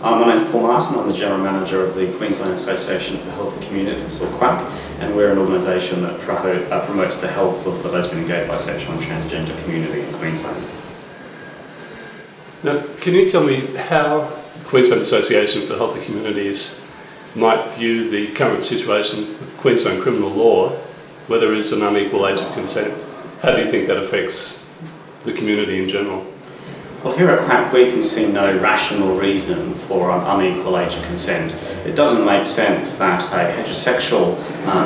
My name is Paul Martin. I'm the General Manager of the Queensland Association for Healthy Communities, or QAHC, and we're an organisation that promotes the health of the lesbian, gay, bisexual and transgender community in Queensland. Now, can you tell me how the Queensland Association for Healthy Communities might view the current situation with Queensland criminal law, where there is an unequal age of consent? How do you think that affects the community in general? Well, here at QAHC we can see no rational reason for an unequal age of consent. It doesn't make sense that a heterosexual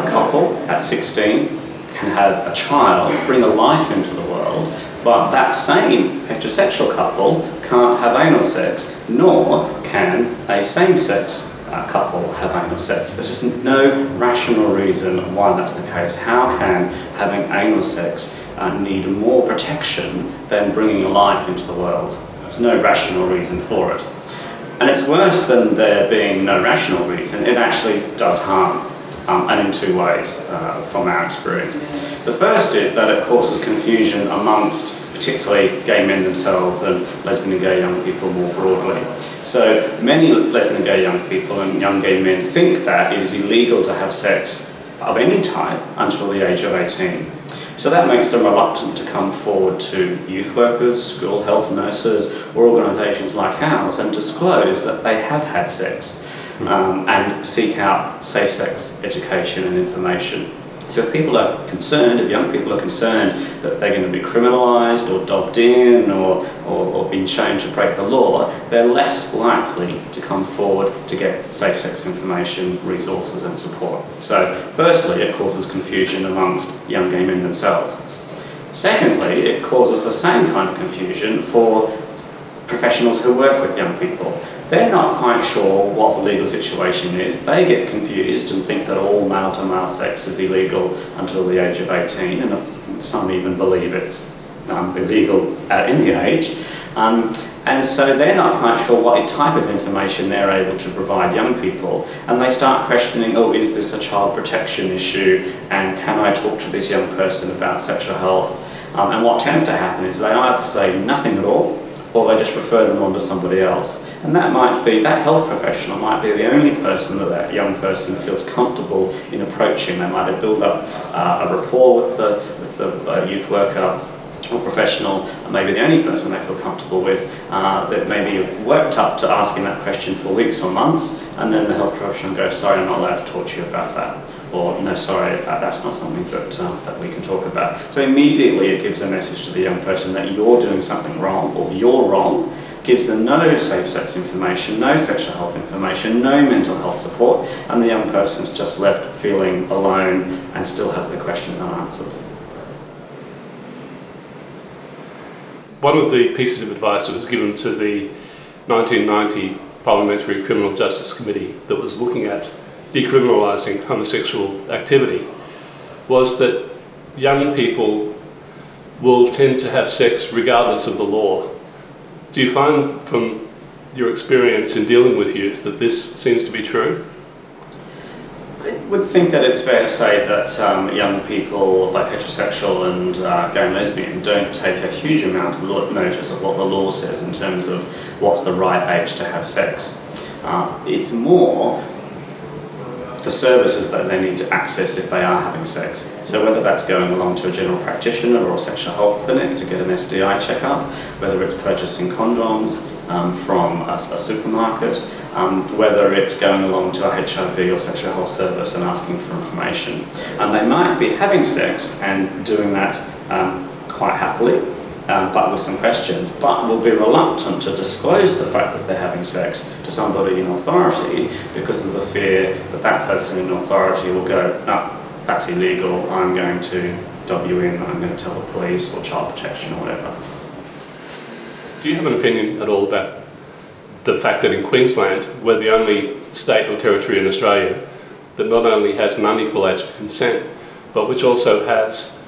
couple at 16 can have a child, bring a life into the world, but that same heterosexual couple can't have anal sex, nor can a same-sex couple have anal sex. There's just no rational reason why that's the case. How can having anal sex need more protection than bringing a life into the world? There's no rational reason for it. And it's worse than there being no rational reason. It actually does harm, and in two ways from our experience. The first is that it causes confusion amongst particularly gay men themselves and lesbian and gay young people more broadly. So many lesbian and gay young people and young gay men think that it is illegal to have sex of any type until the age of 18. So that makes them reluctant to come forward to youth workers, school health nurses or organisations like ours and disclose that they have had sex and seek out safe sex education and information. So if people are concerned, if young people are concerned that they're going to be criminalised or dobbed in or being shown to break the law, they're less likely to come forward to get safe sex information, resources and support. So firstly, it causes confusion amongst young gay men themselves. Secondly, it causes the same kind of confusion for professionals who work with young people. They're not quite sure what the legal situation is. They get confused and think that all male-to-male sex is illegal until the age of 18, and some even believe it's illegal at any age. And so they're not quite sure what type of information they're able to provide young people, and they start questioning, oh, is this a child protection issue, and can I talk to this young person about sexual health? And what tends to happen is they either say nothing at all, or they just refer them on to somebody else. And that might be, that health professional might be the only person that that young person feels comfortable in approaching. They might have built up a rapport with the youth worker or professional, and maybe the only person they feel comfortable with, that maybe worked up to asking that question for weeks or months, and then the health professional goes, sorry, I'm not allowed to talk to you about that. Or, no, sorry, that's not something that we can talk about. So immediately it gives a message to the young person that you're doing something wrong, or you're wrong, gives them no safe sex information, no sexual health information, no mental health support, and the young person's just left feeling alone and still has their questions unanswered. One of the pieces of advice that was given to the 1990 Parliamentary Criminal Justice Committee that was looking at decriminalising homosexual activity was that young people will tend to have sex regardless of the law. Do you find from your experience in dealing with youth that this seems to be true? I would think that it's fair to say that young people, both heterosexual and gay and lesbian, don't take a huge amount of notice of what the law says in terms of what's the right age to have sex. It's more the services that they need to access if they are having sex. So whether that's going along to a general practitioner or a sexual health clinic to get an STI checkup, whether it's purchasing condoms from a supermarket, whether it's going along to a HIV or sexual health service and asking for information. And they might be having sex and doing that quite happily, but with some questions, but will be reluctant to disclose the fact that they're having sex to somebody in authority because of the fear that that person in authority will go, no, that's illegal, I'm going to dob you in, I'm going to tell the police or child protection or whatever. Do you have an opinion at all about the fact that in Queensland, we're the only state or territory in Australia that not only has an unequal age of consent, but which also has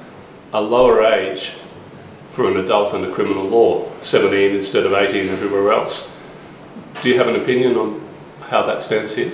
a lower age for an adult under criminal law, 17 instead of 18 everywhere else? Do you have an opinion on how that stands here?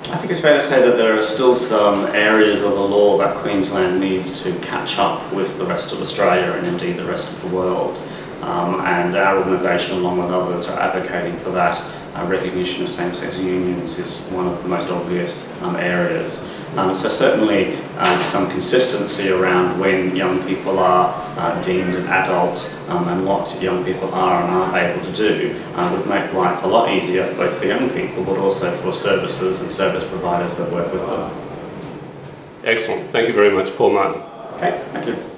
I think it's fair to say that there are still some areas of the law that Queensland needs to catch up with the rest of Australia and indeed the rest of the world. and our organisation, along with others, are advocating for that. Recognition of same-sex unions is one of the most obvious areas. So certainly some consistency around when young people are deemed an adult and what young people are and aren't able to do would make life a lot easier, both for young people but also for services and service providers that work with them. Excellent. Thank you very much, Paul Martin. Okay, thank you.